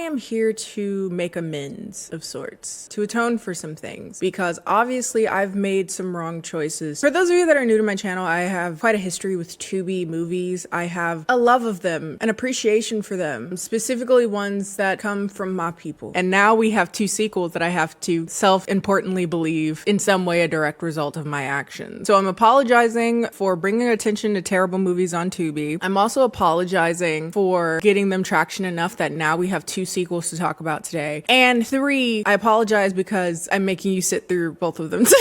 am here to make amends of sorts, to atone for some things, because obviously I've made some wrong choices. For those of you that are new to my channel, I have quite a history with TUBI movies. I have a love of them, an appreciation for them, specifically ones that come from my people. And now we have 2 sequels that I have to self-importantly believe in some way a direct result of my actions. So I'm apologizing for bringing attention to terrible movies on TUBI. I'm also apologizing for getting them traction enough that now we have 2 sequels to talk about today. And 3, I apologize because I'm making you sit through both of them today.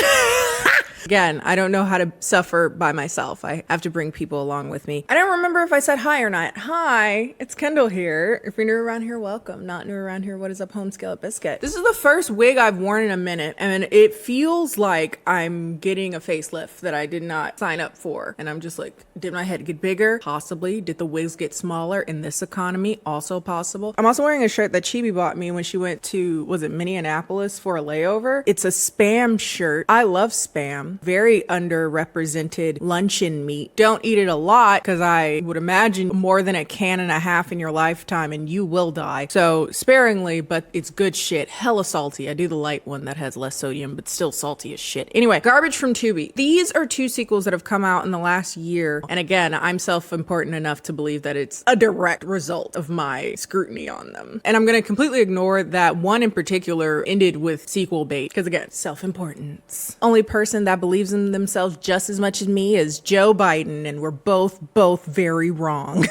Again, I don't know how to suffer by myself. I have to bring people along with me. I don't remember if I said hi or not. Hi, it's Kendall here. If you're new around here, welcome. Not new around here, what is up, home skillet biscuit? This is the first wig I've worn in a minute, and it feels like I'm getting a facelift that I did not sign up for. And I'm just like, did my head get bigger? Possibly. Did the wigs get smaller in this economy? Also possible. I'm also wearing a shirt that Chibi bought me when she went to, was it Minneapolis for a layover? It's a Spam shirt. I love Spam. Very underrepresented luncheon meat. Don't eat it a lot because I would imagine more than a can and a half in your lifetime and you will die. So sparingly, but it's good shit. Hella salty. I do the light one that has less sodium, but still salty as shit. Anyway, garbage from TUBI. These are 2 sequels that have come out in the last year. And again, I'm self-important enough to believe that it's a direct result of my scrutiny on them. And I'm going to completely ignore that one in particular ended with sequel bait. Because again, self-importance. Only person that believes in themselves just as much as me is Joe Biden, and we're both very wrong.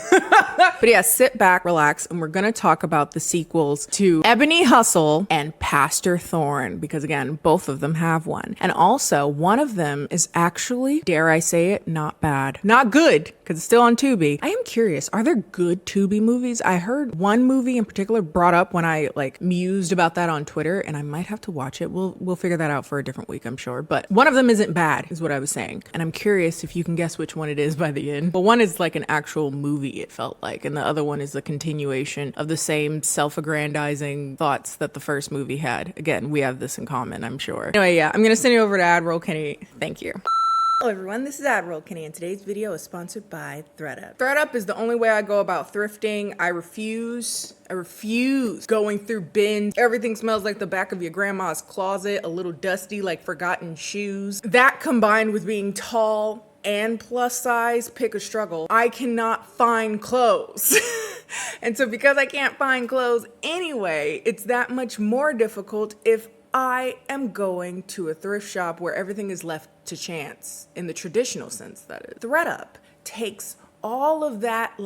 But yeah, sit back, relax, and we're gonna talk about the sequels to Ebony Hustle and Pastor Thorne, because again, both of them have one. And also, one of them is actually, dare I say it, not bad. Not good, because it's still on TUBI. I am curious, are there good TUBI movies? I heard one movie in particular brought up when I mused about that on Twitter, and I might have to watch it. We'll figure that out for a different week, I'm sure. But one of them isn't bad, is what I was saying. And I'm curious if you can guess which one it is by the end. But one is like an actual movie, it felt like, and the other one is a continuation of the same self-aggrandizing thoughts that the first movie had. Again, we have this in common, I'm sure. Anyway, yeah, I'm gonna send you over to Admiral Kenny. Thank you. Hello everyone, this is Admiral Kenny, and today's video is sponsored by ThredUp. ThredUp is the only way I go about thrifting. I refuse going through bins. Everything smells like the back of your grandma's closet, a little dusty like forgotten shoes. That combined with being tall and plus size, pick a struggle. I cannot find clothes. And so because I can't find clothes anyway, it's that much more difficult if I am going to a thrift shop where everything is left to chance, in the traditional sense that is. ThredUp takes all of that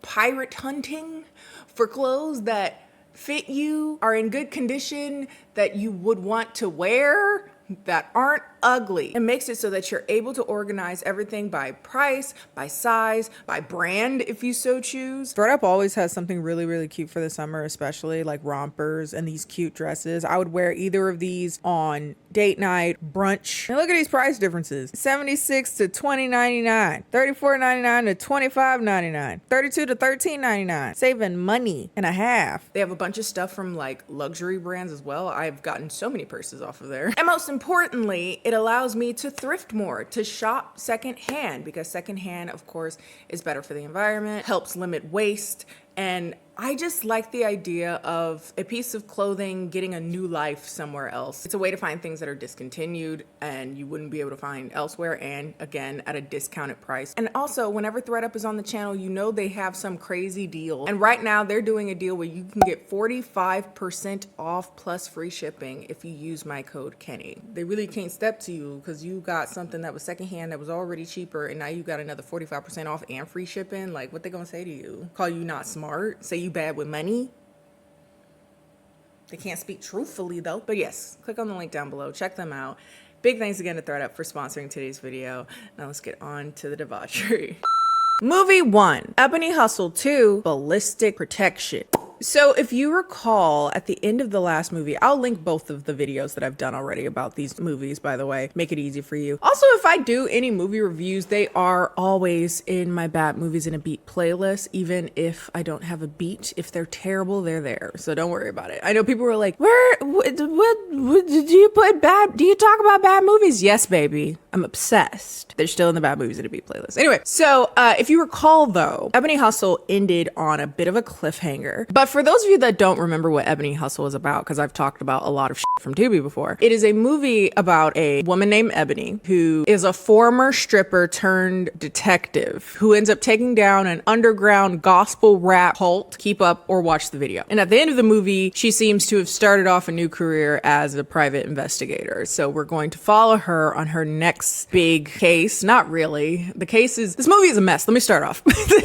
pirate hunting for clothes that fit you, are in good condition, that you would want to wear, that aren't ugly. It makes it so that you're able to organize everything by price, by size, by brand if you so choose. ThredUp always has something really cute for the summer, especially like rompers and these cute dresses. I would wear either of these on date night, brunch. And look at these price differences. $76 to $20.99, $34.99 to $25.99, $32 to $13.99. Saving money and a half. They have a bunch of stuff from like luxury brands as well. I've gotten so many purses off of there. And most importantly, it allows me to thrift more, to shop secondhand, because secondhand, of course, is better for the environment, helps limit waste, and I just like the idea of a piece of clothing getting a new life somewhere else. It's a way to find things that are discontinued and you wouldn't be able to find elsewhere, and again, at a discounted price. And also, whenever ThredUp is on the channel, you know they have some crazy deal. And right now, they're doing a deal where you can get 45% off plus free shipping if you use my code Kenny. They really can't step to you because you got something that was secondhand that was already cheaper, and now you got another 45% off and free shipping. Like, what they gonna say to you? Call you not smart? Say you bad with money? They can't speak truthfully though. But yes, click on the link down below, check them out. Big thanks again to ThredUp for sponsoring today's video. Now let's get on to the debauchery. Movie 1, Ebony Hustle 2, Ballistic Protection. So if you recall, at the end of the last movie, I'll link both of the videos that I've done already about these movies, by the way, make it easy for you. Also, if I do any movie reviews, they are always in my Bad Movies in a Beat playlist, even if I don't have a beat. If they're terrible, they're there, so don't worry about it. I know people were like, what do you put bad, do you talk about bad movies? Yes, baby. I'm obsessed. They're still in the bad movies to be playlist. Anyway, so if you recall though, Ebony Hustle ended on a bit of a cliffhanger. But for those of you that don't remember what Ebony Hustle is about, because I've talked about a lot of shit from TUBI before, it is a movie about a woman named Ebony who is a former stripper turned detective who ends up taking down an underground gospel rap cult. Keep up or watch the video. And at the end of the movie, she seems to have started off a new career as a private investigator. So we're going to follow her on her next big case. Not really. This movie is a mess. Let me start off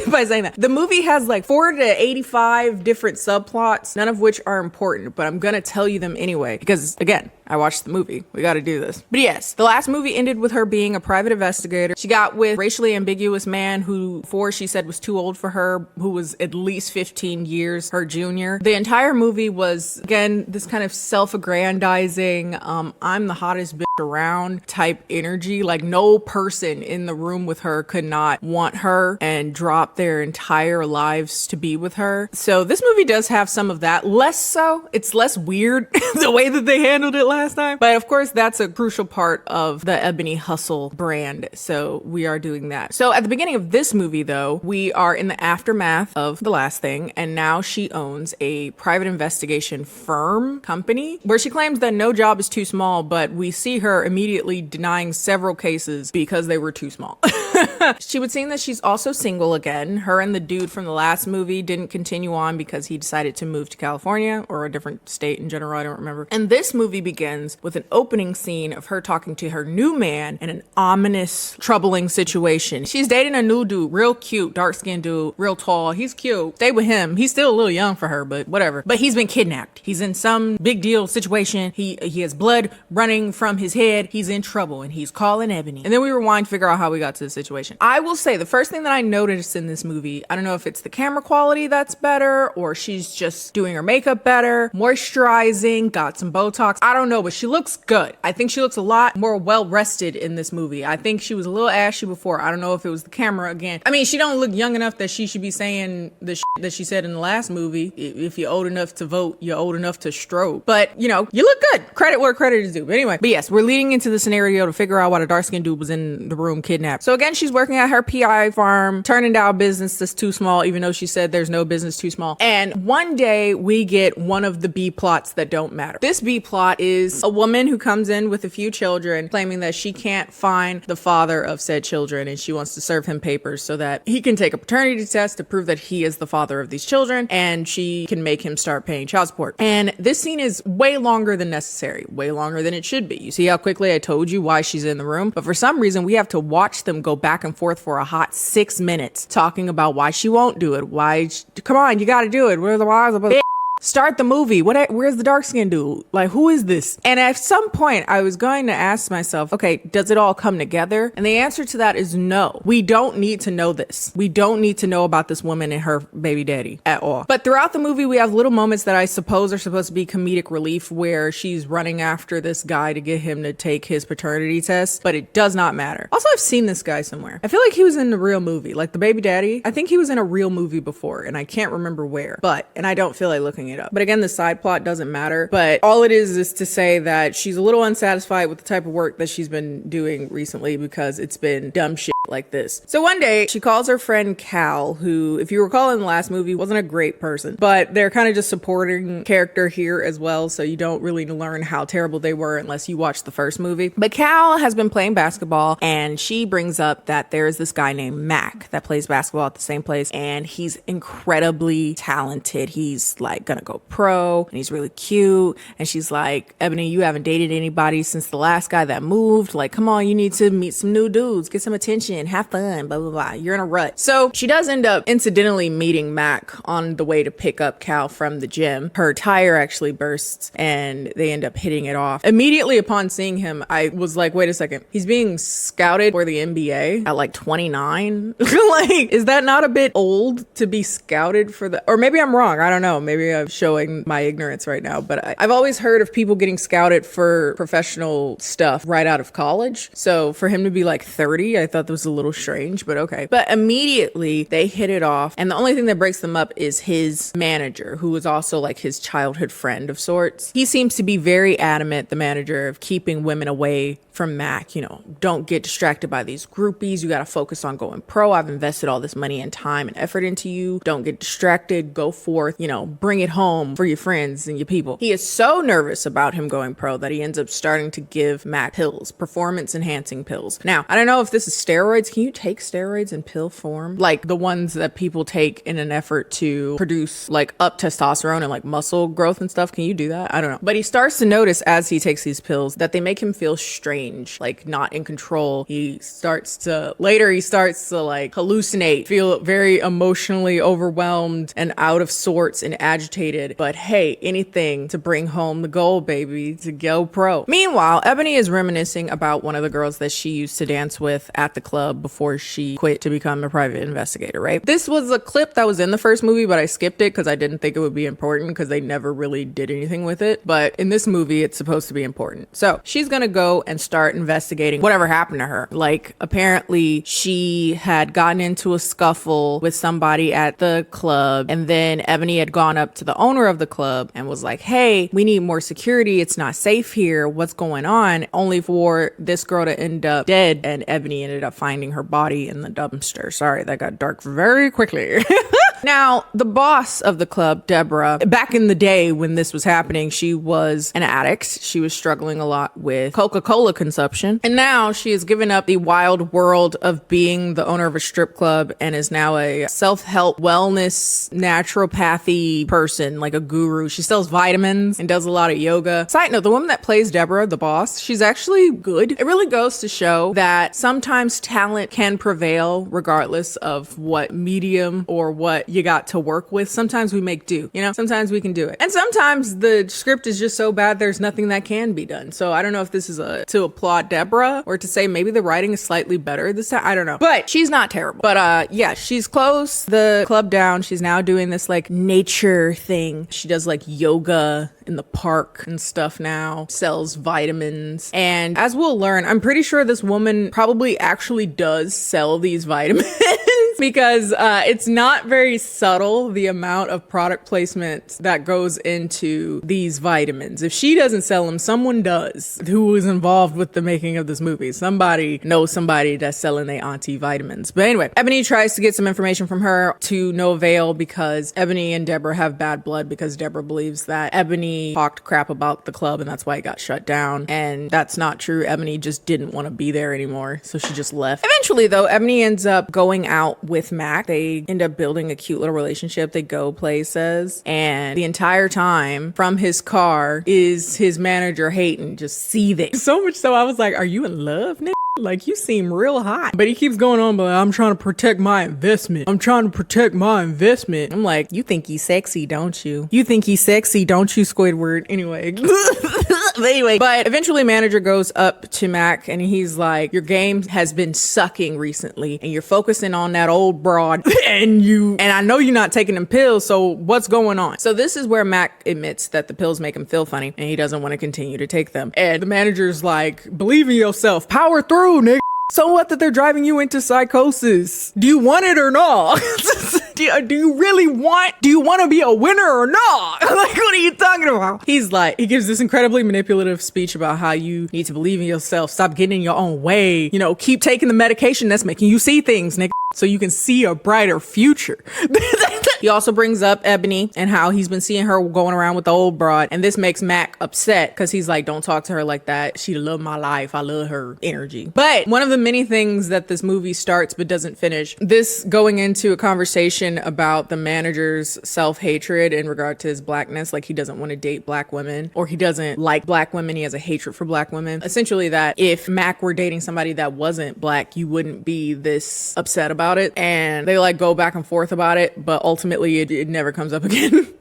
by saying that. The movie has like 4 to 85 different subplots, none of which are important, but I'm gonna tell you them anyway, because again, I watched the movie. We got to do this. But yes, the last movie ended with her being a private investigator. She got with a racially ambiguous man who, before she said was too old for her, who was at least 15 years her junior. The entire movie was, again, this kind of self-aggrandizing, I'm the hottest bitch around type energy. Like no person in the room with her could not want her and drop their entire lives to be with her. So this movie does have some of that. Less so. It's less weird the way that they handled it last time. But of course, that's a crucial part of the Ebony Hustle brand. So we are doing that. So at the beginning of this movie, though, we are in the aftermath of the last thing. And now she owns a private investigation firm company where she claims that no job is too small, but we see her immediately denying several cases because they were too small. She would seem that she's also single again. Her and the dude from the last movie didn't continue on because he decided to move to California or a different state in general. I don't remember. And this movie begins with an opening scene of her talking to her new man in an ominous, troubling situation. She's dating a new dude, real cute, dark-skinned dude, real tall. He's cute. Stay with him. He's still a little young for her, but whatever. But he's been kidnapped. He's in some big deal situation. He has blood running from his head. He's in trouble and he's calling Ebony. And then we rewind to figure out how we got to the situation. I will say the first thing that I noticed in this movie, I don't know if it's the camera quality that's better or she's just doing her makeup better, moisturizing, got some Botox. I don't know, but she looks good. I think she looks a lot more well rested in this movie. I think she was a little ashy before. I don't know if it was the camera again. I mean, she don't look young enough that she should be saying the shit that she said in the last movie. If you're old enough to vote, you're old enough to stroke. But you know, you look good. Credit where credit is due. But anyway, but yes, we're leading into the scenario to figure out why the dark skinned dude was in the room kidnapped. So again, she's working at her PI farm, turning down business that's too small, even though she said there's no business too small. And one day we get one of the B plots that don't matter. This B plot is a woman who comes in with a few children claiming that she can't find the father of said children and she wants to serve him papers so that he can take a paternity test to prove that he is the father of these children and she can make him start paying child support. And this scene is way longer than necessary, way longer than it should be. You see how quickly I told you why she's in the room? But for some reason, we have to watch them go back and forth for a hot 6 minutes talking about why she won't do it. Come on, you gotta do it. Where's the wires? Start the movie. Where's the dark skinned dude? Like, who is this? And at some point I was going to ask myself, okay, does it all come together? And the answer to that is no. We don't need to know this. We don't need to know about this woman and her baby daddy at all. But throughout the movie, we have little moments that I suppose are supposed to be comedic relief where she's running after this guy to get him to take his paternity test, but it does not matter. Also, I've seen this guy somewhere. I feel like he was in the real movie, like the baby daddy. I think he was in a real movie before and I can't remember where, and I don't feel like looking it up. But again, the side plot doesn't matter. But all it is to say that she's a little unsatisfied with the type of work that she's been doing recently because it's been dumb shit like this. So one day she calls her friend Cal, who, if you recall in the last movie, wasn't a great person, but they're kind of just supporting character here as well. So you don't really learn how terrible they were unless you watch the first movie. But Cal has been playing basketball and she brings up that there's this guy named Mac that plays basketball at the same place and he's incredibly talented. He's like gonna go pro and he's really cute. And she's like, Ebony, you haven't dated anybody since the last guy that moved. Like, come on, you need to meet some new dudes, get some attention, have fun, blah, blah, blah. You're in a rut. So she does end up incidentally meeting Mac on the way to pick up Cal from the gym. Her tire actually bursts and they end up hitting it off. Immediately upon seeing him, I was like, wait a second. He's being scouted for the NBA at like 29. Like, is that not a bit old to be scouted for or maybe I'm wrong. I don't know. Maybe I'm showing my ignorance right now, but I've always heard of people getting scouted for professional stuff right out of college. So for him to be like 30, I thought that was a little strange, but okay. But immediately they hit it off. And the only thing that breaks them up is his manager, who is also like his childhood friend of sorts. He seems to be very adamant, the manager, of keeping women away from Mac, you know, don't get distracted by these groupies. You got to focus on going pro. I've invested all this money and time and effort into you. Don't get distracted. Go forth, you know, bring it home for your friends and your people. He is so nervous about him going pro that he ends up starting to give Mac pills, performance enhancing pills. Now, I don't know if this is steroids. Can you take steroids in pill form? Like the ones that people take in an effort to produce like up testosterone and like muscle growth and stuff. Can you do that? I don't know. But he starts to notice as he takes these pills that they make him feel strange, like not in control. He starts to like hallucinate, feel very emotionally overwhelmed and out of sorts and agitated. But hey, anything to bring home the goal, baby, to go pro. Meanwhile, Ebony is reminiscing about one of the girls that she used to dance with at the club before she quit to become a private investigator, right? This was a clip that was in the first movie, but I skipped it because I didn't think it would be important because they never really did anything with it. But in this movie, it's supposed to be important. So she's gonna go and start investigating whatever happened to her. Like apparently she had gotten into a scuffle with somebody at the club, and then Ebony had gone up to the owner of the club and was like, hey, we need more security. It's not safe here. What's going on? Only for this girl to end up dead, and Ebony ended up finding her body in the dumpster. Sorry, that got dark very quickly. Now, the boss of the club, Deborah, back in the day when this was happening, she was an addict. She was struggling a lot with Coca-Cola consumption. And now she has given up the wild world of being the owner of a strip club and is now a self-help, wellness, naturopathy person, like a guru. She sells vitamins and does a lot of yoga. Side note, the woman that plays Deborah, the boss, she's actually good. It really goes to show that sometimes talent can prevail regardless of what medium or what you got to work with. Sometimes we make do, you know, sometimes we can do it. And sometimes the script is just so bad, there's nothing that can be done. So I don't know if this is to applaud Deborah or to say maybe the writing is slightly better this time. I don't know, but she's not terrible. But yeah, she's closed the club down. She's now doing this like nature thing. She does like yoga in the park and stuff now, sells vitamins. And as we'll learn, I'm pretty sure this woman probably actually does sell these vitamins because it's not very subtle, the amount of product placement that goes into these vitamins. If she doesn't sell them, someone does who was involved with the making of this movie. Somebody knows somebody that's selling their auntie vitamins. But anyway, Ebony tries to get some information from her to no avail because Ebony and Deborah have bad blood because Deborah believes that Ebony talked crap about the club and that's why it got shut down. And that's not true. Ebony just didn't want to be there anymore. So she just left. Eventually though, Ebony ends up going out with Mac. They end up building a cute little relationship. They go places, and the entire time from his car is his manager Hayden just seething. So much so I was like, are you in love, nigga? Like, you seem real hot. But he keeps going on, but I'm trying to protect my investment. I'm trying to protect my investment. I'm like, you think he's sexy, don't you? You think he's sexy, don't you, Squidward? Anyway. But eventually manager goes up to Mac and he's like, your game has been sucking recently and you're focusing on that old broad and I know you're not taking them pills, so what's going on? So this is where Mac admits that the pills make him feel funny and he doesn't want to continue to take them. And the manager's like, believe in yourself, power through, nigga. So what that they're driving you into psychosis? Do you want it or not? do you really want, do you want to be a winner or not? Like, what are you talking about? He's like, he gives this incredibly manipulative speech about how you need to believe in yourself, stop getting in your own way, you know, keep taking the medication that's making you see things, nigga, so you can see a brighter future. He also brings up Ebony and how he's been seeing her going around with the old broad. And this makes Mac upset because he's like, don't talk to her like that. She love my life. I love her energy. But one of the many things that this movie starts but doesn't finish, this going into a conversation about the manager's self-hatred in regard to his blackness. Like, he doesn't want to date black women, or he doesn't like black women. He has a hatred for black women. Essentially that if Mac were dating somebody that wasn't black, you wouldn't be this upset about it. And they like go back and forth about it, but ultimately it never comes up again.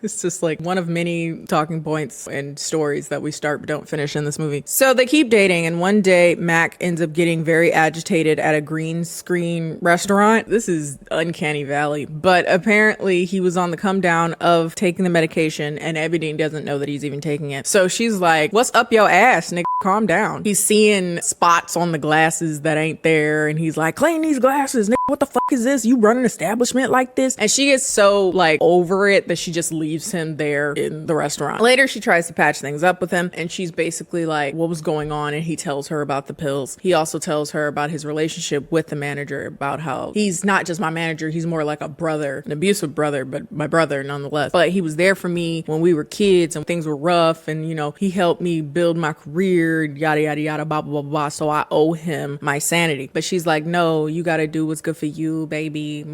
It's just like one of many talking points and stories that we start but don't finish in this movie. So they keep dating, and one day Mac ends up getting very agitated at a green screen restaurant. This is uncanny valley, but apparently he was on the come down of taking the medication and Ebony doesn't know that he's even taking it. So she's like, what's up your ass, nigga? Calm down. He's seeing spots on the glasses that ain't there, and he's like, clean these glasses, nigga. What the fuck is this? You run an establishment like this? And she gets so like over it that she just leaves him there in the restaurant. Later, she tries to patch things up with him, and she's basically like, what was going on? And he tells her about the pills. He also tells her about his relationship with the manager, about how he's not just my manager, he's more like a brother, an abusive brother, but my brother nonetheless. But he was there for me when we were kids and things were rough, and you know, he helped me build my career, yada yada yada, blah blah blah blah. So I owe him my sanity. But she's like, no, you gotta do what's good for you, baby.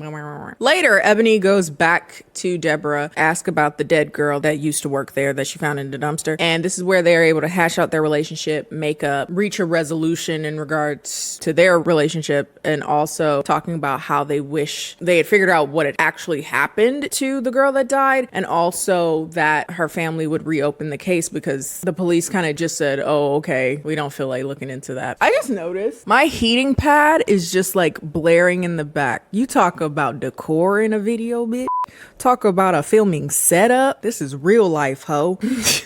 Later, Ebony goes back to Deborah, ask about the dead girl that used to work there that she found in the dumpster, and this is where they're able to hash out their relationship, make up, reach a resolution in regards to their relationship, and also talking about how they wish they had figured out what had actually happened to the girl that died, and also that her family would reopen the case because the police kind of just said, oh, okay, we don't feel like looking into that. I just noticed my heating pad is just like blaring in the back. You talk about decor in a video, bitch. Talk about a filming setup. This is real life, ho.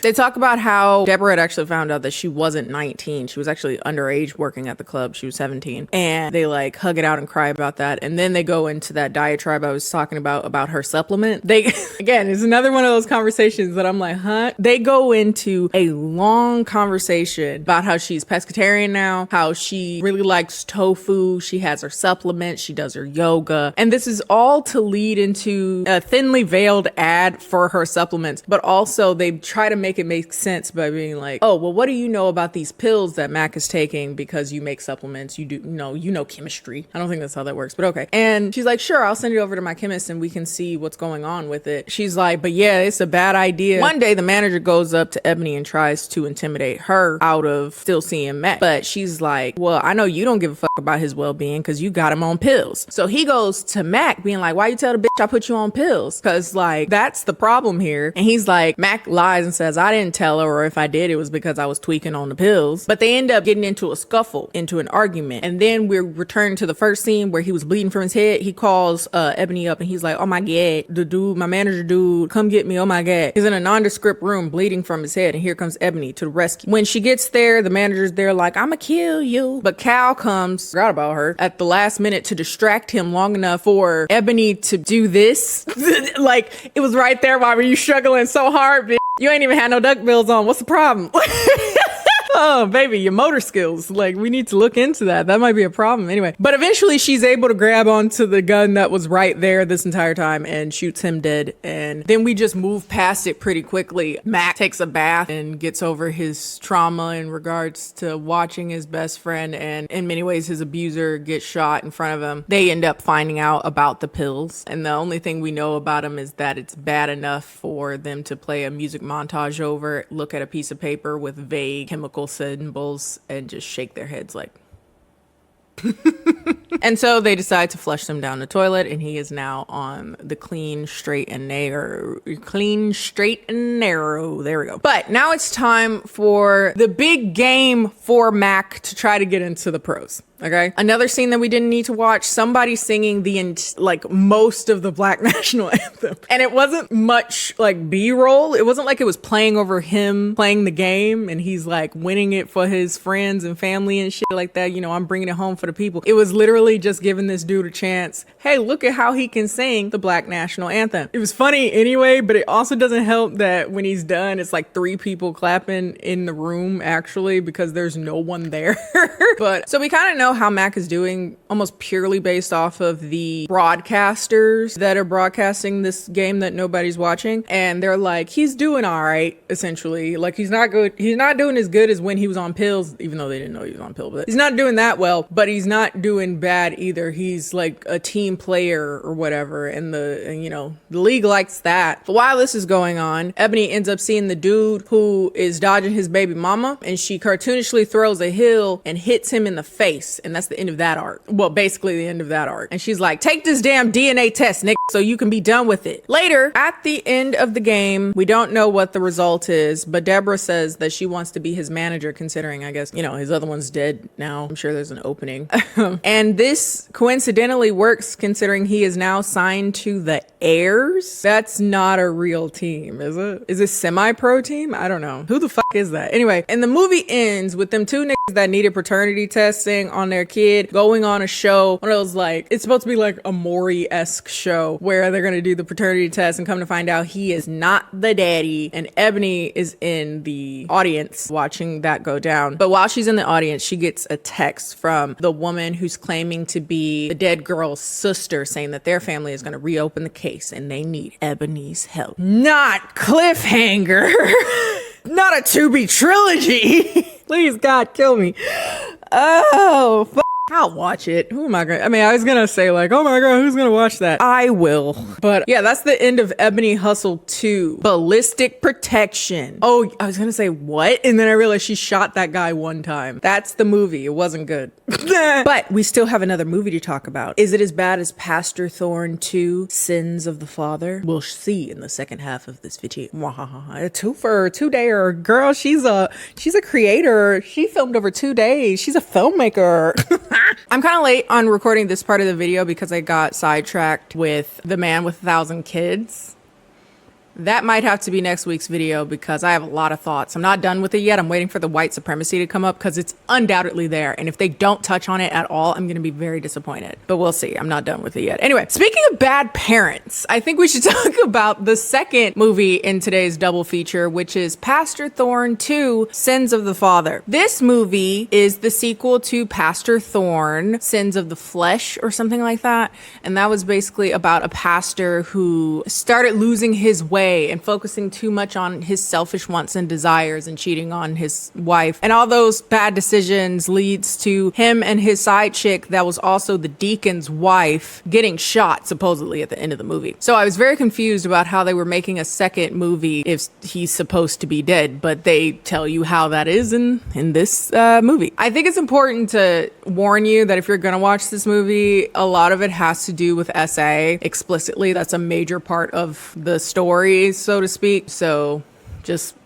They talk about how Deborah had actually found out that she wasn't 19. She was actually underage working at the club. She was 17. And they like hug it out and cry about that. And then they go into that diatribe I was talking about her supplement. They, again, it's another one of those conversations that I'm like, huh? They go into a long conversation about how she's pescatarian now, how she really likes tofu. She has her supplements. She does her yoga. And this is all to lead into a thinly veiled ad for her supplements, but also they try to make it make sense by being like, oh, well, what do you know about these pills that Mac is taking because you make supplements? You know chemistry. I don't think that's how that works, but okay. And she's like, sure, I'll send it over to my chemist and we can see what's going on with it. She's like, but yeah, it's a bad idea. One day the manager goes up to Ebony and tries to intimidate her out of still seeing Mac, but she's like, well, I know you don't give a fuck about his well-being because you got him on pills. So he goes to Mac being like, why you tell the bitch I put you on pills? Because like, that's the problem here. And he's like, Mac lies and says, I didn't tell her, or if I did, it was because I was tweaking on the pills. But they end up getting into a scuffle, into an argument. And then we're returned to the first scene where he was bleeding from his head. He calls Ebony up and he's like, oh my God, the dude, my manager dude, come get me. Oh my God. He's in a nondescript room bleeding from his head. And here comes Ebony to the rescue. When she gets there, the manager's there like, I'ma kill you. But Cal comes, forgot about her, at the last minute to distract him long enough for Ebony to do this. Like, it was right there. Why were you struggling so hard, bitch? You ain't even had no duck bills on. What's the problem? Oh, baby, your motor skills. Like, we need to look into that. That might be a problem anyway. But eventually she's able to grab onto the gun that was right there this entire time and shoots him dead. And then we just move past it pretty quickly. Mac takes a bath and gets over his trauma in regards to watching his best friend, and in many ways his abuser gets shot in front of him. They end up finding out about the pills, and the only thing we know about him is that it's bad enough for them to play a music montage over it, look at a piece of paper with vague chemical symbols, and just shake their heads like and so they decide to flush him down the toilet, and he is now on the clean, straight, and narrow. There we go. But now it's time for the big game for Mac to try to get into the pros. Okay. Another scene that we didn't need to watch, somebody singing most of the Black National Anthem. And it wasn't much like B-roll. It wasn't like it was playing over him playing the game and he's like winning it for his friends and family and shit like that. You know, I'm bringing it home for the people. It was literally just giving this dude a chance. Hey, look at how he can sing the Black National Anthem. It was funny anyway, but it also doesn't help that when he's done, it's like 3 people clapping in the room actually because there's no one there. But so we kind of know how Mac is doing almost purely based off of the broadcasters that are broadcasting this game that nobody's watching. And they're like, he's doing all right, essentially. Like, he's not good. He's not doing as good as when he was on pills, even though they didn't know he was on pills. But he's not doing that well, but he's not doing bad either. He's like a team player or whatever. And the league likes that. But while this is going on, Ebony ends up seeing the dude who is dodging his baby mama, and she cartoonishly throws a hill and hits him in the face. And that's the end of that arc. Well, basically the end of that arc. And she's like, take this damn DNA test, nigga, so you can be done with it. Later, at the end of the game, we don't know what the result is, but Deborah says that she wants to be his manager, considering, I guess, his other one's dead now. I'm sure there's an opening. And And this coincidentally works considering he is now signed to the Heirs. That's not a real team, is it? Is it semi-pro team? I don't know. Who the fuck is that? Anyway, and the movie ends with them two niggas that needed paternity testing on their kid going on a show. One of those, like, it's supposed to be like a Maury-esque show where they're gonna do the paternity test and come to find out he is not the daddy. And Ebony is in the audience watching that go down. But while she's in the audience, she gets a text from the woman who's claiming to be the dead girl's sister saying that their family is gonna reopen the case and they need Ebony's help. Not cliffhanger. Not a TUBI trilogy. Please, God, kill me. Oh, I'll watch it. Who am I gonna? I mean, I was gonna say like, oh my God, who's gonna watch that? I will. But yeah, that's the end of Ebony Hustle 2. Ballistic Protection. Oh, I was gonna say what? And then I realized she shot that guy one time. That's the movie. It wasn't good. But we still have another movie to talk about. Is it as bad as Pastor Thorne 2, Sins of the Father? We'll see in the second half of this video. A two-dayer. Girl, she's a creator. She filmed over 2 days. She's a filmmaker. I'm kind of late on recording this part of the video because I got sidetracked with The Man with 1,000 Kids. That might have to be next week's video because I have a lot of thoughts. I'm not done with it yet. I'm waiting for the white supremacy to come up because it's undoubtedly there. And if they don't touch on it at all, I'm going to be very disappointed. But we'll see. I'm not done with it yet. Anyway, speaking of bad parents, I think we should talk about the second movie in today's double feature, which is Pastor Thorne 2, Sins of the Father. This movie is the sequel to Pastor Thorne, Sins of the Flesh or something like that. And that was basically about a pastor who started losing his way and focusing too much on his selfish wants and desires and cheating on his wife. And all those bad decisions leads to him and his side chick that was also the deacon's wife getting shot supposedly at the end of the movie. So I was very confused about how they were making a second movie if he's supposed to be dead, but they tell you how that is in this movie. I think it's important to warn you that if you're gonna watch this movie, a lot of it has to do with SA explicitly. That's a major part of the story, so to speak. So just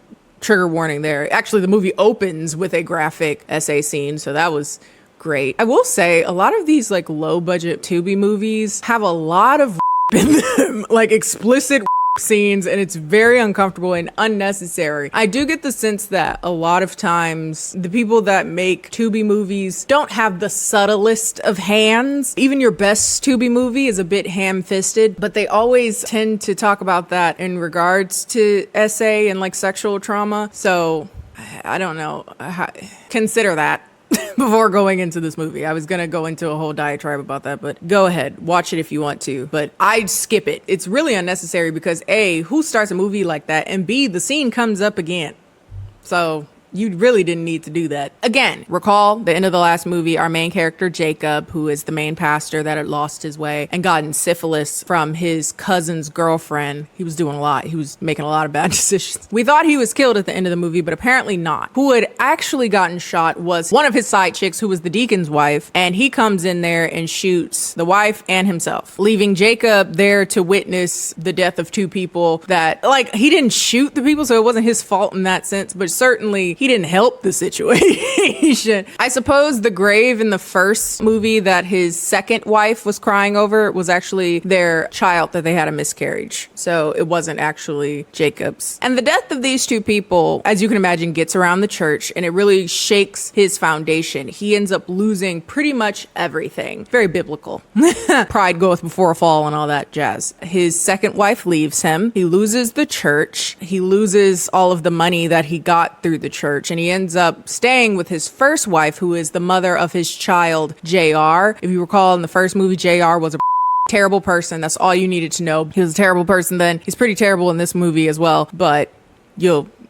trigger warning there. Actually, the movie opens with a graphic SA scene, so that was great. I will say a lot of these like low budget TUBI movies have a lot of in them, like explicit scenes, and it's very uncomfortable and unnecessary. I do get the sense that a lot of times the people that make TUBI movies don't have the subtlest of hands. Even your best TUBI movie is a bit ham-fisted, but they always tend to talk about that in regards to SA and like sexual trauma. So I don't know. Consider that before going into this movie. I was gonna go into a whole diatribe about that, but go ahead, watch it if you want to, but I'd skip it. It's really unnecessary because A, who starts a movie like that, and B, the scene comes up again. So you really didn't need to do that. Again, recall the end of the last movie, our main character, Jacob, who is the main pastor that had lost his way and gotten syphilis from his cousin's girlfriend. He was doing a lot. He was making a lot of bad decisions. We thought he was killed at the end of the movie, but apparently not. Who had actually gotten shot was one of his side chicks, who was the deacon's wife, and he comes in there and shoots the wife and himself, leaving Jacob there to witness the death of two people that, like, he didn't shoot the people, so it wasn't his fault in that sense, but certainly he didn't help the situation. I suppose the grave in the first movie that his second wife was crying over was actually their child that they had a miscarriage. So it wasn't actually Jacob's. And the death of these two people, as you can imagine, gets around the church and it really shakes his foundation. He ends up losing pretty much everything. Very biblical. Pride goeth before a fall and all that jazz. His second wife leaves him. He loses the church. He loses all of the money that he got through the church, and he ends up staying with his first wife, who is the mother of his child, JR. If you recall, in the first movie, JR was a terrible person. That's all you needed to know. He was a terrible person then. He's pretty terrible in this movie as well, but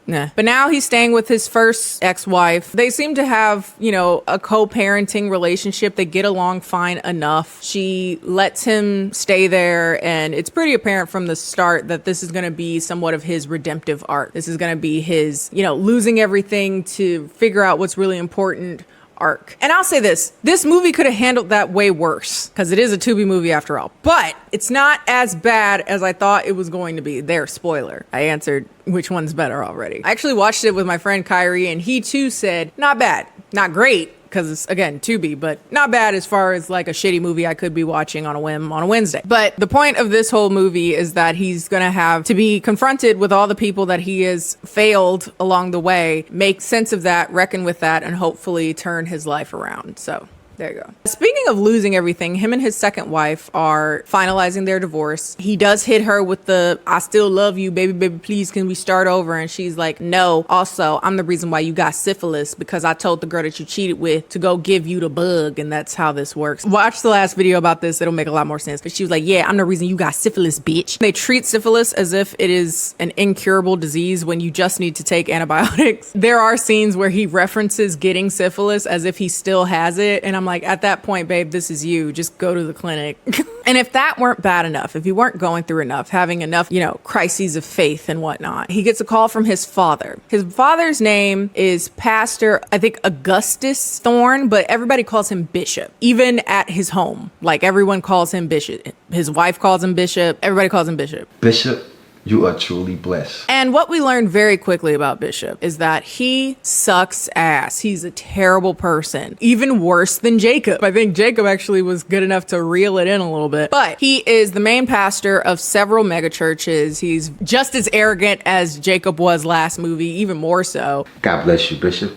But now he's staying with his first ex-wife. They seem to have, you know, a co-parenting relationship. They get along fine enough. She lets him stay there, and it's pretty apparent from the start that this is going to be somewhat of his redemptive arc. This is going to be his, you know, losing everything to figure out what's really important arc. And I'll say this movie could have handled that way worse, because it is a TUBI movie after all, but it's not as bad as I thought it was going to be. There, spoiler. I answered which one's better already. I actually watched it with my friend Kyrie, and he too said, not bad, not great, because it's, again, TUBI, but not bad as far as like a shitty movie I could be watching on a whim on a Wednesday. But the point of this whole movie is that he's gonna have to be confronted with all the people that he has failed along the way, make sense of that, reckon with that, and hopefully turn his life around. So there you go. Speaking of losing everything, him and his second wife are finalizing their divorce. He does hit her with the, I still love you, baby, baby, please, can we start over? And she's like, no. Also, I'm the reason why you got syphilis, because I told the girl that you cheated with to go give you the bug, and that's how this works. Watch the last video about this. It'll make a lot more sense. But she was like, yeah, I'm the reason you got syphilis, bitch. They treat syphilis as if it is an incurable disease when you just need to take antibiotics. There are scenes where he references getting syphilis as if he still has it. And I'm like, at that point, babe, this is you. Just go to the clinic. And if that weren't bad enough, if you weren't going through enough, having enough, you know, crises of faith and whatnot, he gets a call from his father. His father's name is Pastor, I think, Augustus Thorne, but everybody calls him Bishop, even at his home. Like, everyone calls him Bishop. His wife calls him Bishop. Everybody calls him Bishop. Bishop, you are truly blessed. And what we learned very quickly about Bishop is that he sucks ass. He's a terrible person, even worse than Jacob. I think Jacob actually was good enough to reel it in a little bit. But he is the main pastor of several mega churches. He's just as arrogant as Jacob was last movie, even more so. God bless you, Bishop.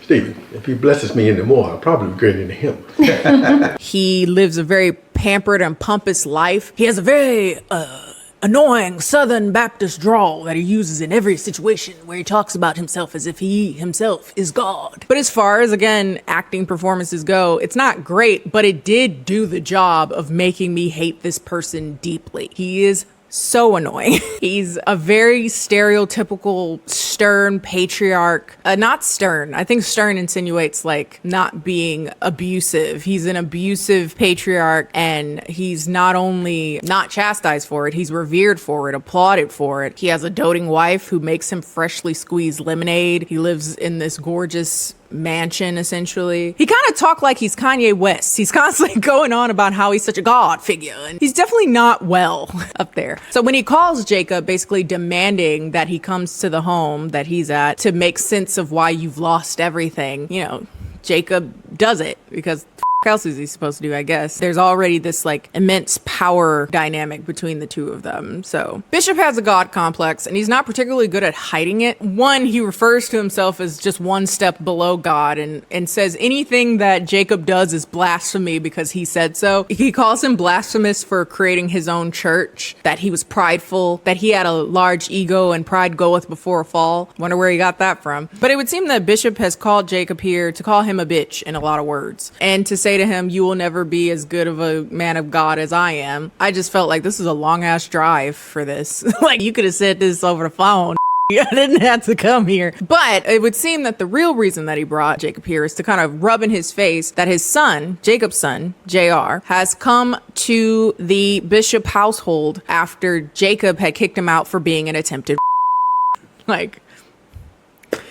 Stephen, if he blesses me anymore, I'll probably be greater than him. He lives a very pampered and pompous life. He has a very, annoying Southern Baptist drawl that he uses in every situation where he talks about himself as if he himself is God. But as far as, again, acting performances go, it's not great, but it did do the job of making me hate this person deeply. He is so annoying. He's a very stereotypical stern patriarch. Not stern. I think stern insinuates like not being abusive. He's an abusive patriarch, and he's not only not chastised for it, he's revered for it, applauded for it. He has a doting wife who makes him freshly squeezed lemonade. He lives in this gorgeous mansion, essentially. He kind of talked like he's Kanye West. He's constantly going on about how he's such a god figure, and he's definitely not well up there. So when he calls Jacob, basically demanding that he comes to the home that he's at to make sense of why you've lost everything, you know, Jacob does it because else is he supposed to do, I guess. There's already this like immense power dynamic between the two of them. So Bishop has a god complex, and he's not particularly good at hiding it. One, he refers to himself as just one step below God, and says anything that Jacob does is blasphemy because he said so. He calls him blasphemous for creating his own church, that he was prideful, that he had a large ego and pride goeth before a fall. Wonder where he got that from. But it would seem that Bishop has called Jacob here to call him a bitch in a lot of words, and to say to him, you will never be as good of a man of God as I am. I just felt like this is a long ass drive for this. Like, you could have said this over the phone. I didn't have to come here. But it would seem that the real reason that he brought Jacob here is to kind of rub in his face that his son, Jacob's son, JR, has come to the Bishop household after Jacob had kicked him out for being an attempted like,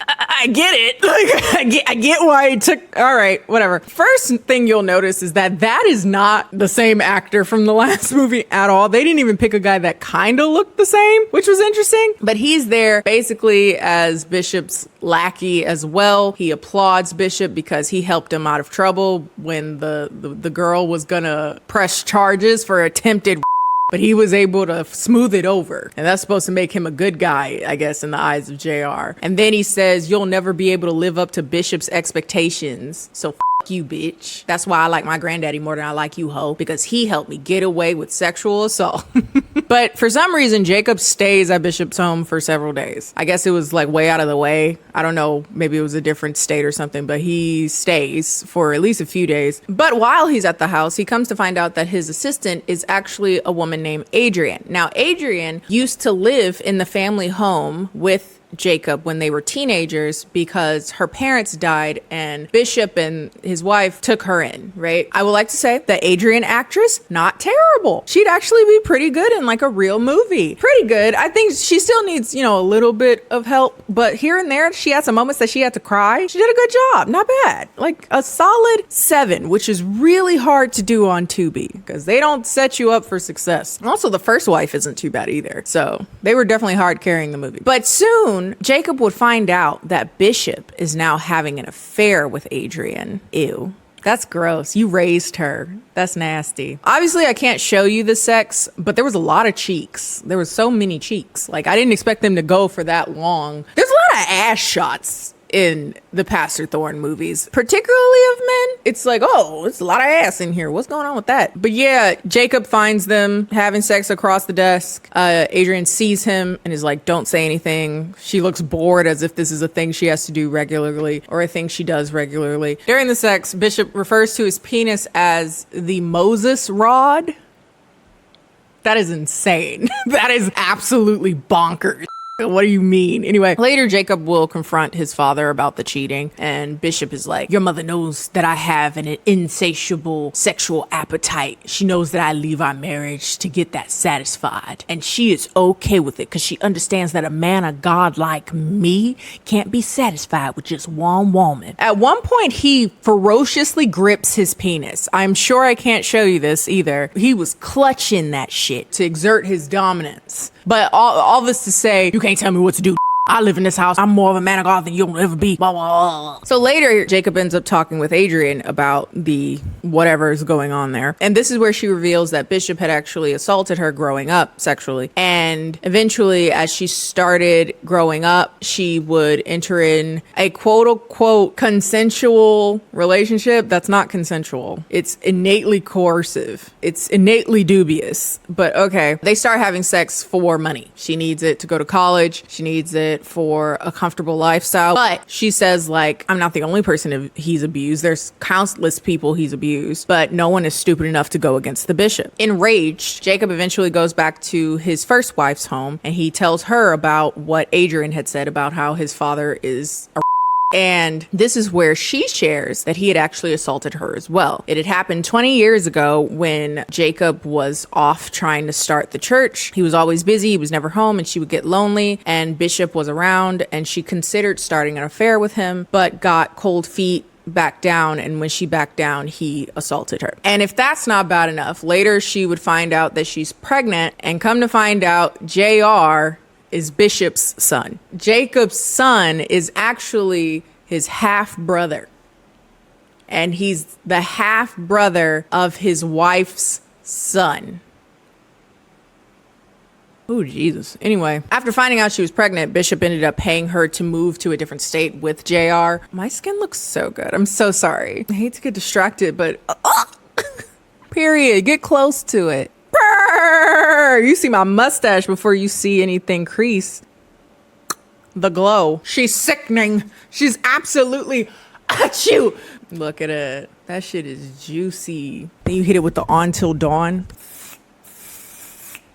I get it. Like, I get why he took. All right, whatever. First thing you'll notice is that is not the same actor from the last movie at all. They didn't even pick a guy that kind of looked the same, which was interesting. But he's there basically as Bishop's lackey as well. He applauds Bishop because he helped him out of trouble when the girl was gonna press charges for attempted. But he was able to smooth it over. And that's supposed to make him a good guy, I guess, in the eyes of JR. And then he says, you'll never be able to live up to Bishop's expectations. So f you, bitch. That's why I like my granddaddy more than I like you, ho. Because he helped me get away with sexual assault. But for some reason, Jacob stays at Bishop's home for several days. I guess it was like way out of the way. I don't know. Maybe it was a different state or something. But he stays for at least a few days. But while he's at the house, he comes to find out that his assistant is actually a woman named Adrian. Now, Adrian used to live in the family home with Jacob when they were teenagers because her parents died and Bishop and his wife took her in, right? I would like to say the Adrian actress, not terrible. She'd actually be pretty good in looking like a real movie. Pretty good. I think she still needs, a little bit of help, but here and there, she had some moments that she had to cry. She did a good job. Not bad. Like a solid 7, which is really hard to do on Tubi because they don't set you up for success. Also, the first wife isn't too bad either. So they were definitely hard carrying the movie. But soon, Jacob would find out that Bishop is now having an affair with Adrian. Ew. That's gross. You raised her. That's nasty. Obviously, I can't show you the sex, but there was a lot of cheeks. There was so many cheeks. Like, I didn't expect them to go for that long. There's a lot of ass shots in the Pastor Thorne movies, particularly of men. It's like, oh, it's a lot of ass in here. What's going on with that? But yeah, Jacob finds them having sex across the desk. Adrian sees him and is like, don't say anything. She looks bored as if this is a thing she has to do regularly or a thing she does regularly. During the sex, Bishop refers to his penis as the Moses rod. That is insane. That is absolutely bonkers. What do you mean? Anyway, later Jacob will confront his father about the cheating, and Bishop is like, your mother knows that I have an insatiable sexual appetite. She knows that I leave our marriage to get that satisfied, and she is okay with it because she understands that a man of God like me can't be satisfied with just one woman. At one point, he ferociously grips his penis. I'm sure I can't show you this either. He was clutching that shit to exert his dominance. But all this to say, you can't tell me what to do. I live in this house. I'm more of a man of God than you'll ever be. Blah, blah, blah. So later, Jacob ends up talking with Adrian about the whatever is going on there. And this is where she reveals that Bishop had actually assaulted her growing up sexually. And eventually, as she started growing up, she would enter in a quote unquote consensual relationship. That's not consensual. It's innately coercive. It's innately dubious. But okay, they start having sex for money. She needs it to go to college. She needs it for a comfortable lifestyle. But she says, like, I'm not the only person he's abused. There's countless people he's abused, but no one is stupid enough to go against the bishop. Enraged, Jacob eventually goes back to his first wife's home and he tells her about what Adrian had said about how his father is a and this is where she shares that he had actually assaulted her as well. It had happened 20 years ago when Jacob was off trying to start the church. He was always busy. He was never home and she would get lonely and Bishop was around and she considered starting an affair with him, but got cold feet, backed down, and when she backed down, he assaulted her. And if that's not bad enough, later she would find out that she's pregnant and come to find out JR is Bishop's son. Jacob's son is actually his half brother. And he's the half brother of his wife's son. Oh, Jesus. Anyway, after finding out she was pregnant, Bishop ended up paying her to move to a different state with JR. My skin looks so good. I'm so sorry. I hate to get distracted, but period. Get close to it. Brr! You see my mustache before you see anything crease. The glow. She's sickening. She's absolutely achoo. Look at it. That shit is juicy. Then you hit it with the on till dawn.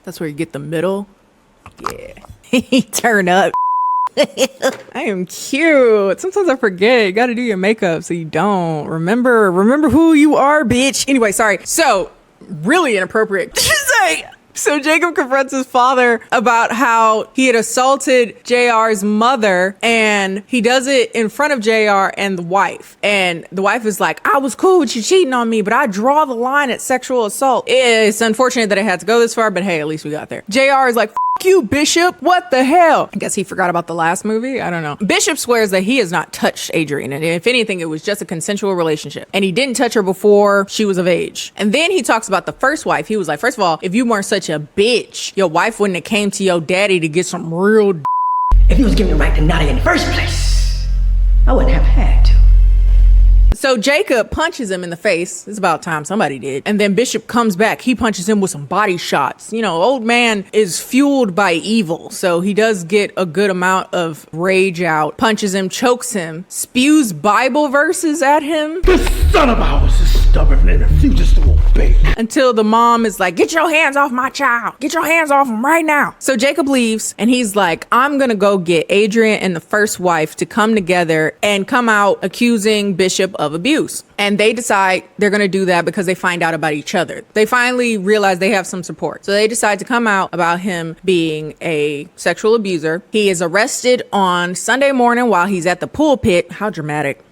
That's where you get the middle. Yeah. Turn up. I am cute. Sometimes I forget. You gotta do your makeup so you don't. Remember who you are, bitch. Anyway, sorry. So, really inappropriate. So Jacob confronts his father about how he had assaulted JR's mother and he does it in front of JR and the wife. And the wife is like, I was cool with you cheating on me, but I draw the line at sexual assault. It's unfortunate that it had to go this far, but hey, at least we got there. JR is like, F you, Bishop. What the hell? I guess he forgot about the last movie. I don't know. Bishop swears that he has not touched Adrian. And if anything, it was just a consensual relationship. And he didn't touch her before she was of age. And then he talks about the first wife. He was like, first of all, if you weren't such a bitch, your wife wouldn't have came to your daddy to get some real If he was given the right to Nadia in the first place, I wouldn't have had to. So Jacob punches him in the face. It's about time somebody did. And then Bishop comes back. He punches him with some body shots. You know, old man is fueled by evil. So he does get a good amount of rage out. Punches him, chokes him, spews Bible verses at him. This son of ours is stubborn and refuses to obey. Until the mom is like, get your hands off my child. Get your hands off him right now. So Jacob leaves and he's like, I'm gonna go get Adrian and the first wife to come together and come out accusing Bishop of abuse. And they decide they're gonna do that because they find out about each other. They finally realize they have some support. So they decide to come out about him being a sexual abuser. He is arrested on Sunday morning while he's at the pulpit. How dramatic.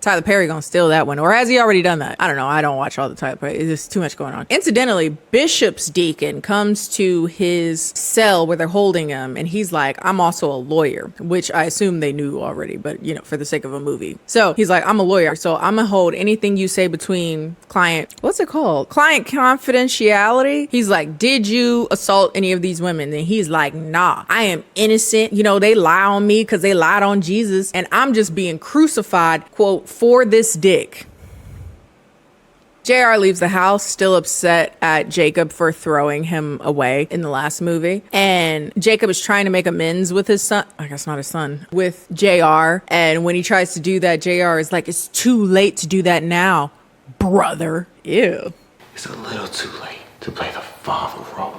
Tyler Perry gonna steal that one. Or has he already done that? I don't know. I don't watch all the Tyler Perry. There's too much going on. Incidentally, Bishop's deacon comes to his cell where they're holding him and he's like, I'm also a lawyer, which I assume they knew already, but you know, for the sake of a movie. So he's like, I'm a lawyer, so I'm gonna hold anything you say between client, what's it called? Client confidentiality. He's like, did you assault any of these women? And he's like, nah, I am innocent. You know, they lie on me because they lied on Jesus and I'm just being crucified, quote, for this dick. JR leaves the house still upset at Jacob for throwing him away in the last movie. And Jacob is trying to make amends with his son. I guess not his son, with JR. And when he tries to do that, JR is like, it's too late to do that now, brother. Ew. It's a little too late to play the father role,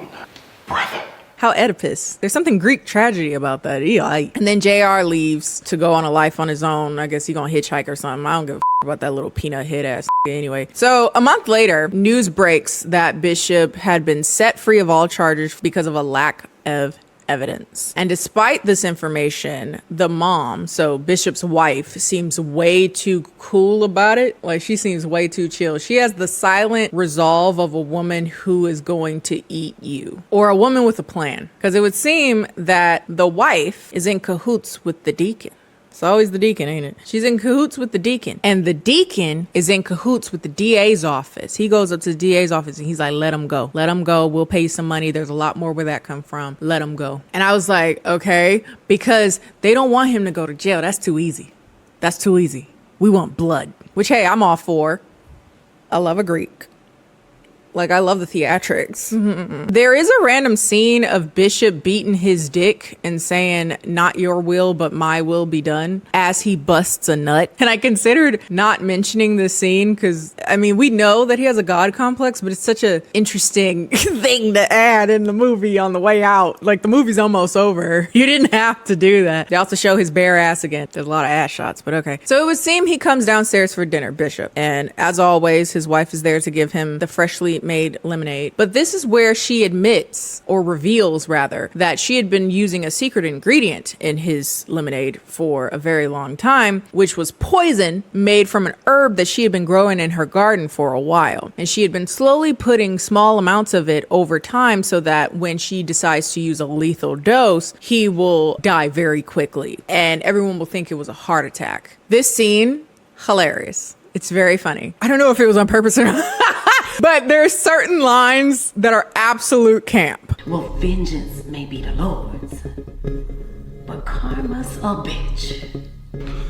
brother. How Oedipus. There's something Greek tragedy about that. Eli. And then JR leaves to go on a life on his own. I guess he gonna hitchhike or something. I don't give a about that little peanut head ass anyway. So a month later, news breaks that Bishop had been set free of all charges because of a lack of evidence. And despite this information, the mom, so Bishop's wife, seems way too cool about it. Like, she seems way too chill. She has the silent resolve of a woman who is going to eat you, or a woman with a plan. Because it would seem that the wife is in cahoots with the deacon. It's always the deacon, ain't it? She's in cahoots with the deacon. And the deacon is in cahoots with the DA's office. He goes up to the DA's office and he's like, let him go. Let him go. We'll pay you some money. There's a lot more where that come from. Let him go. And I was like, okay, because they don't want him to go to jail. That's too easy. That's too easy. We want blood, which, hey, I'm all for. I love a Greek. Like, I love the theatrics. There is a random scene of Bishop beating his dick and saying, not your will, but my will be done, as he busts a nut. And I considered not mentioning this scene because, I mean, we know that he has a God complex, but it's such an interesting thing to add in the movie on the way out. Like, the movie's almost over. You didn't have to do that. They also show his bare ass again. There's a lot of ass shots, but okay. So it would seem he comes downstairs for dinner, Bishop. And as always, his wife is there to give him the freshly made lemonade. But this is where she admits, or reveals rather, that she had been using a secret ingredient in his lemonade for a very long time, which was poison made from an herb that she had been growing in her garden for a while. And she had been slowly putting small amounts of it over time so that when she decides to use a lethal dose, he will die very quickly. And everyone will think it was a heart attack. This scene, hilarious. It's very funny. I don't know if it was on purpose or not. But there are certain lines that are absolute camp. Well, vengeance may be the Lord's, but karma's a bitch.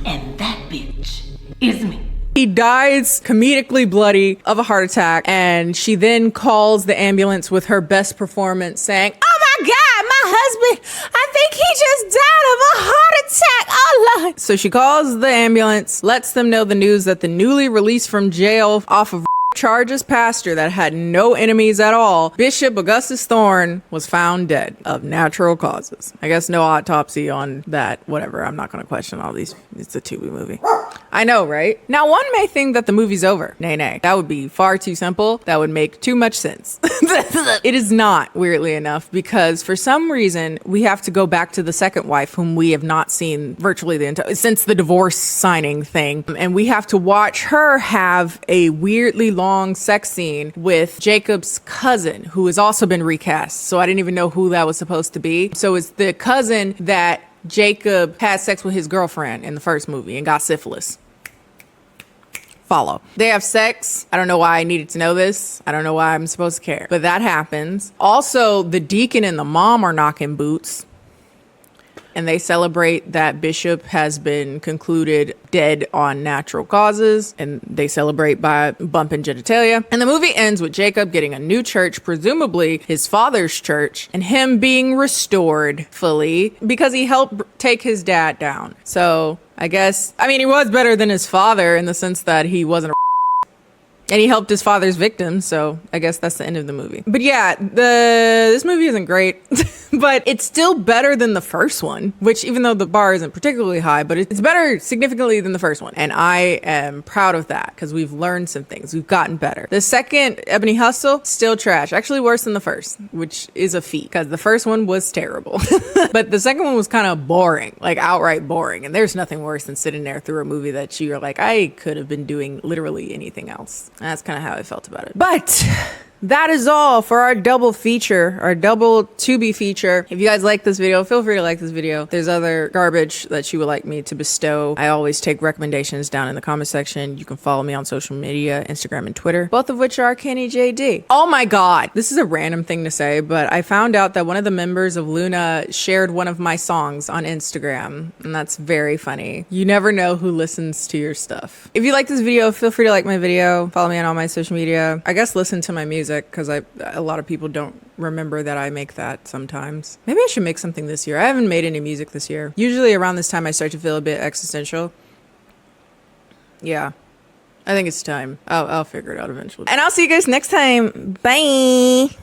And that bitch is me. He dies comedically bloody of a heart attack, and she then calls the ambulance with her best performance saying, oh my God, my husband, I think he just died of a heart attack. Oh Lord. So she calls the ambulance, lets them know the news that the newly released from jail off of charges pastor that had no enemies at all, Bishop Augustus Thorne, was found dead of natural causes. I guess no autopsy on that. Whatever. I'm not going to question all these. It's a TUBI movie. I know, right? Now, one may think that the movie's over. Nay, nay. That would be far too simple. That would make too much sense. It is not, weirdly enough, because for some reason, we have to go back to the second wife, whom we have not seen virtually the entire, since the divorce signing thing. And we have to watch her have a weirdly long sex scene with Jacob's cousin, who has also been recast. So I didn't even know who that was supposed to be. So it's the cousin that Jacob had sex with his girlfriend in the first movie and got syphilis. Follow. They have sex. I don't know why I needed to know this. I don't know why I'm supposed to care. But that happens. Also, the deacon and the mom are knocking boots. And they celebrate that Bishop has been concluded dead on natural causes. And they celebrate by bumping genitalia. And the movie ends with Jacob getting a new church, presumably his father's church, and him being restored fully because he helped take his dad down. So I guess, I mean, he was better than his father in the sense that he wasn't a And he helped his father's victims, so I guess that's the end of the movie. But yeah, this movie isn't great, but it's still better than the first one, which even though the bar isn't particularly high, but it's better significantly than the first one. And I am proud of that because we've learned some things. We've gotten better. The second, Ebony Hustle, still trash. Actually worse than the first, which is a feat because the first one was terrible. But the second one was kind of boring, like outright boring. And there's nothing worse than sitting there through a movie that you're like, I could have been doing literally anything else. That's kind of how I felt about it. But that is all for our double feature, our double TUBI feature. If you guys like this video, feel free to like this video. If there's other garbage that you would like me to bestow, I always take recommendations down in the comment section. You can follow me on social media, Instagram and Twitter, both of which are KennieJD. Oh my God. This is a random thing to say, but I found out that one of the members of Luna shared one of my songs on Instagram, and that's very funny. You never know who listens to your stuff. If you like this video, feel free to like my video, follow me on all my social media. I guess listen to my music, because a lot of people don't remember that I make that sometimes. Maybe I should make something this year. I haven't made any music this year. Usually around this time I start to feel a bit existential. Yeah, I think it's time. I'll figure it out eventually. And I'll see you guys next time. Bye.